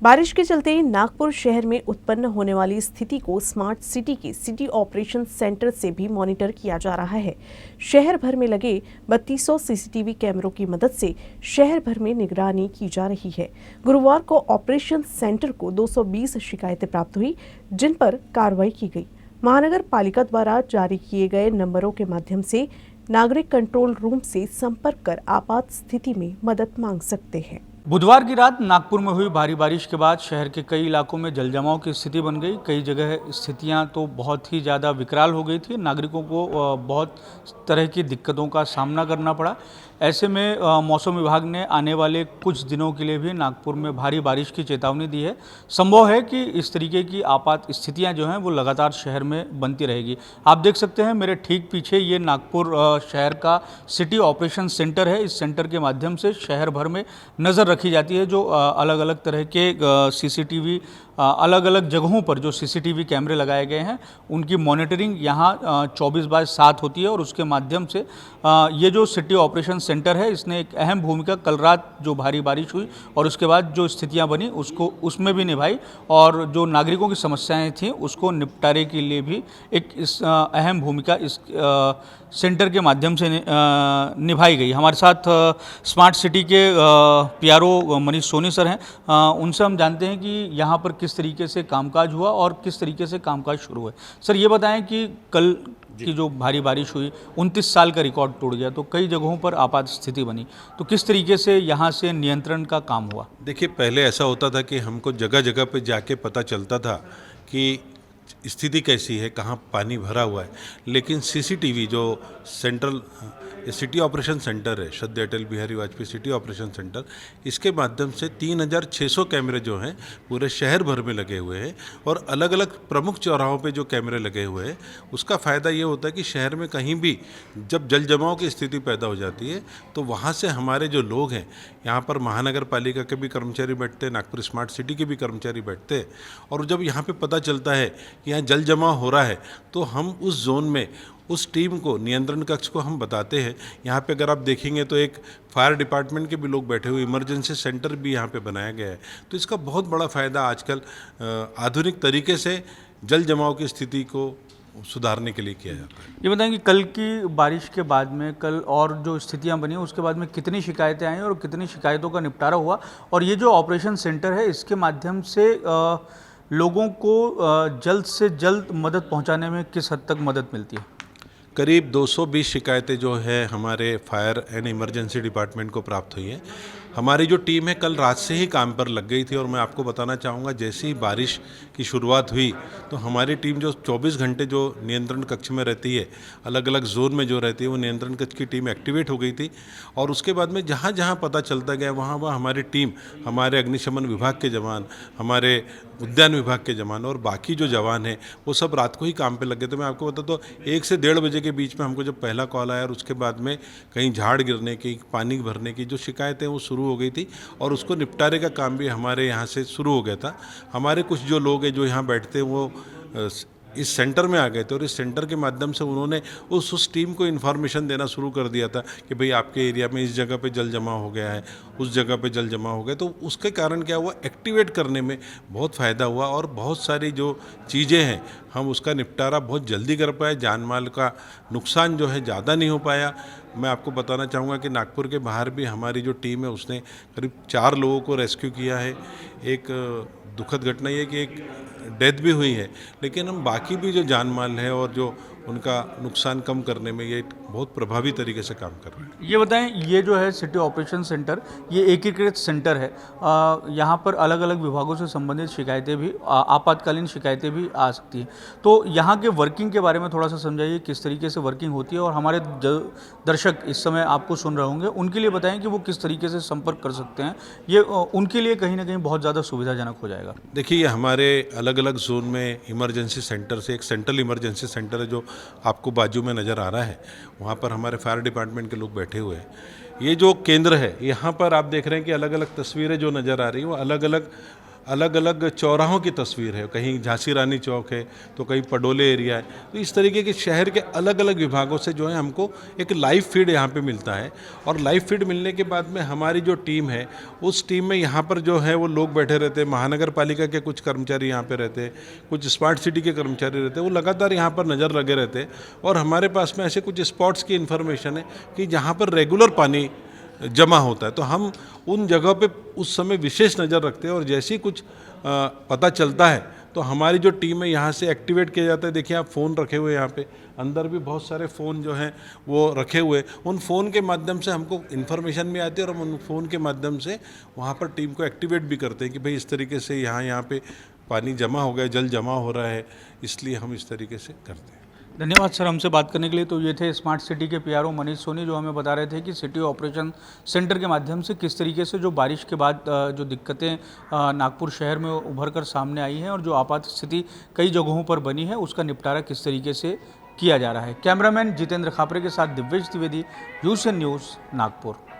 बारिश के चलते नागपुर शहर में उत्पन्न होने वाली स्थिति को स्मार्ट सिटी के सिटी ऑपरेशन सेंटर से भी मॉनिटर किया जा रहा है। शहर भर में लगे 3200 सीसीटीवी कैमरों की मदद से शहर भर में निगरानी की जा रही है। गुरुवार को ऑपरेशन सेंटर को 220 शिकायतें प्राप्त हुई, जिन पर कार्रवाई की गई। महानगर पालिका द्वारा जारी किए गए नंबरों के माध्यम से नागरिक कंट्रोल रूम से संपर्क कर आपात स्थिति में मदद मांग सकते हैं। बुधवार की रात नागपुर में हुई भारी बारिश के बाद शहर के कई इलाकों में जलजमाव की स्थिति बन गई। कई जगह स्थितियां तो बहुत ही ज़्यादा विकराल हो गई थी। नागरिकों को बहुत तरह की दिक्कतों का सामना करना पड़ा। ऐसे में मौसम विभाग ने आने वाले कुछ दिनों के लिए भी नागपुर में भारी बारिश की चेतावनी दी है। संभव है कि इस तरीके की आपात स्थितियां जो हैं वो लगातार शहर में बनती रहेगी। आप देख सकते हैं मेरे ठीक पीछे ये नागपुर शहर का सिटी ऑपरेशन सेंटर है। इस सेंटर के माध्यम से शहर भर में नज़र रखी जाती है। जो अलग अलग तरह के सीसीटीवी अलग अलग जगहों पर जो सीसीटीवी कैमरे लगाए गए हैं उनकी मॉनिटरिंग यहाँ 24/7 होती है। और उसके माध्यम से ये जो सिटी ऑपरेशन सेंटर है इसने एक अहम भूमिका कल रात जो भारी बारिश हुई और उसके बाद जो स्थितियां बनी उसमें भी निभाई। और जो नागरिकों की समस्याएं थीं उसको निपटारे के लिए भी एक इस अहम भूमिका इस सेंटर के माध्यम से निभाई गई। हमारे साथ स्मार्ट सिटी के पीआरओ मनीष सोनी सर हैं। उनसे हम जानते हैं कि यहाँ पर किस तरीके से कामकाज हुआ और किस तरीके से कामकाज शुरू हुआ। सर ये बताएं कि कल की जो भारी बारिश हुई 29 साल का रिकॉर्ड टूट गया, तो कई जगहों पर आपात स्थिति बनी, तो किस तरीके से यहाँ से नियंत्रण का काम हुआ? देखिए, पहले ऐसा होता था कि हमको जगह जगह पे जाके पता चलता था कि स्थिति कैसी है, कहाँ पानी भरा हुआ है। लेकिन सीसीटीवी जो सेंट्रल सिटी ऑपरेशन सेंटर है, श्रद्धेय Atal Bihari Vajpayee city operation centre, इसके माध्यम से 3600 कैमरे जो हैं पूरे शहर भर में लगे हुए हैं। और अलग अलग प्रमुख चौराहों पे जो कैमरे लगे हुए हैं उसका फ़ायदा ये होता है कि शहर में कहीं भी जब जल जमाव की स्थिति पैदा हो जाती है तो वहाँ से हमारे जो लोग हैं, यहाँ पर महानगर पालिका के भी कर्मचारी बैठते हैं, नागपुर स्मार्ट सिटी के भी कर्मचारी बैठते हैं। और जब यहाँ पे पता चलता है कि यहाँ जल जमाव हो रहा है तो हम उस जोन में उस टीम को, नियंत्रण कक्ष को हम बताते हैं। यहाँ पे अगर आप देखेंगे तो एक फायर डिपार्टमेंट के भी लोग बैठे हुए, इमरजेंसी सेंटर भी यहाँ पे बनाया गया है। तो इसका बहुत बड़ा फ़ायदा आजकल आधुनिक तरीके से जल जमाव की स्थिति को सुधारने के लिए किया जाता है। ये बताएं कि कल की बारिश के बाद में, कल और जो स्थितियां बनी उसके बाद में कितनी शिकायतें आई और कितनी शिकायतों का निपटारा हुआ, और ये जो ऑपरेशन सेंटर है इसके माध्यम से लोगों को जल्द से जल्द मदद पहुंचाने में किस हद तक मदद मिलती है? करीब 220 शिकायतें जो है हमारे फायर एंड इमरजेंसी डिपार्टमेंट को प्राप्त हुई हैं। हमारी जो टीम है कल रात से ही काम पर लग गई थी। और मैं आपको बताना चाहूँगा, जैसे ही बारिश की शुरुआत हुई तो हमारी टीम जो 24 घंटे जो नियंत्रण कक्ष में रहती है, अलग अलग जोन में जो रहती है, वो नियंत्रण कक्ष की टीम एक्टिवेट हो गई थी। और उसके बाद में जहाँ जहाँ पता चलता गया वहाँ वहाँ हमारी टीम, हमारे अग्निशमन विभाग के जवान, हमारे उद्यान विभाग के जवान और बाकी जो जवान हैं वो सब रात को ही काम पे लग गए। तो मैं आपको बता, तो 1 से 1:30 बजे के बीच में हमको जब पहला कॉल आया और उसके बाद में कहीं झाड़ गिरने की, पानी भरने की जो शिकायतें वो शुरू हो गई थी और उसको निपटारे का काम भी हमारे यहाँ से शुरू हो गया था। हमारे कुछ जो लोग हैं जो यहाँ बैठते हैं वो इस सेंटर में आ गए थे और इस सेंटर के माध्यम से उन्होंने उस टीम को इन्फॉर्मेशन देना शुरू कर दिया था कि भाई आपके एरिया में इस जगह पे जल जमा हो गया है, उस जगह पे जल जमा हो गया। तो उसके कारण क्या हुआ, एक्टिवेट करने में बहुत फ़ायदा हुआ और बहुत सारी जो चीज़ें हैं हम उसका निपटारा बहुत जल्दी कर पाए। जान माल का नुकसान जो है ज़्यादा नहीं हो पाया। मैं आपको बताना चाहूँगा कि नागपुर के बाहर भी हमारी जो टीम है उसने करीब 4 लोगों को रेस्क्यू किया है। एक दुखद घटना ये कि एक डेथ भी हुई है, लेकिन हम बाकी भी जो जान माल है और जो उनका नुकसान कम करने में ये बहुत प्रभावी तरीके से काम कर रहे हैं। ये बताएं, ये जो है सिटी ऑपरेशन सेंटर, ये एकीकृत सेंटर है। यहाँ पर अलग अलग विभागों से संबंधित शिकायतें भी, आपातकालीन शिकायतें भी आ सकती हैं। तो यहाँ के वर्किंग के बारे में थोड़ा सा समझाइए, किस तरीके से वर्किंग होती है। और हमारे दर्शक इस समय आपको सुन रहे होंगे, उनके लिए बताएं कि वो किस तरीके से संपर्क कर सकते हैं। ये उनके लिए कहीं ना कहीं बहुत ज़्यादा सुविधाजनक हो जाएगा। देखिए, हमारे अलग अलग जोन में इमरजेंसी सेंटर से एक सेंट्रल इमरजेंसी सेंटर है जो आपको बाजू में नज़र आ रहा है। वहाँ पर हमारे फायर डिपार्टमेंट के लोग बैठे हुए हैं। ये जो केंद्र है, यहाँ पर आप देख रहे हैं कि अलग अलग तस्वीरें जो नज़र आ रही हैं वो अलग अलग अलग अलग चौराहों की तस्वीर है, कहीं झांसी रानी चौक है तो कहीं पडोले एरिया है। तो इस तरीके के शहर के अलग अलग विभागों से जो है हमको एक लाइव फीड यहाँ पे मिलता है, और लाइव फीड मिलने के बाद में हमारी जो टीम है उस टीम में यहाँ पर जो है वो लोग बैठे रहते हैं। महानगर पालिका के कुछ कर्मचारी यहाँ पे रहते हैं, कुछ स्मार्ट सिटी के कर्मचारी रहते हैं, वो लगातार यहाँ पर नज़र लगे रहते हैं। और हमारे पास में ऐसे कुछ स्पॉट्स की इन्फॉर्मेशन है कि जहाँ पर रेगुलर पानी जमा होता है, तो हम उन जगह पे उस समय विशेष नज़र रखते हैं। और जैसे ही कुछ पता चलता है तो हमारी जो टीम है यहाँ से एक्टिवेट किया जाता है। देखिए आप फ़ोन रखे हुए हैं यहाँ पे, अंदर भी बहुत सारे फ़ोन जो हैं वो रखे हुए, उन फ़ोन के माध्यम से हमको इन्फॉर्मेशन भी आती है और हम उन फ़ोन के माध्यम से वहाँ पर टीम को एक्टिवेट भी करते हैं कि भाई इस तरीके से यहाँ पे पानी जमा हो गया, जल जमा हो रहा है, इसलिए हम इस तरीके से करते हैं। धन्यवाद सर हमसे बात करने के लिए। तो ये थे स्मार्ट सिटी के पीआरओ मनीष सोनी, जो हमें बता रहे थे कि सिटी ऑपरेशन सेंटर के माध्यम से किस तरीके से जो बारिश के बाद जो दिक्कतें नागपुर शहर में उभर कर सामने आई हैं और जो आपात स्थिति कई जगहों पर बनी है उसका निपटारा किस तरीके से किया जा रहा है। कैमरामैन जितेंद्र खापरे के साथ दिव्येश द्विवेदी, यूसीएन न्यूज़, नागपुर।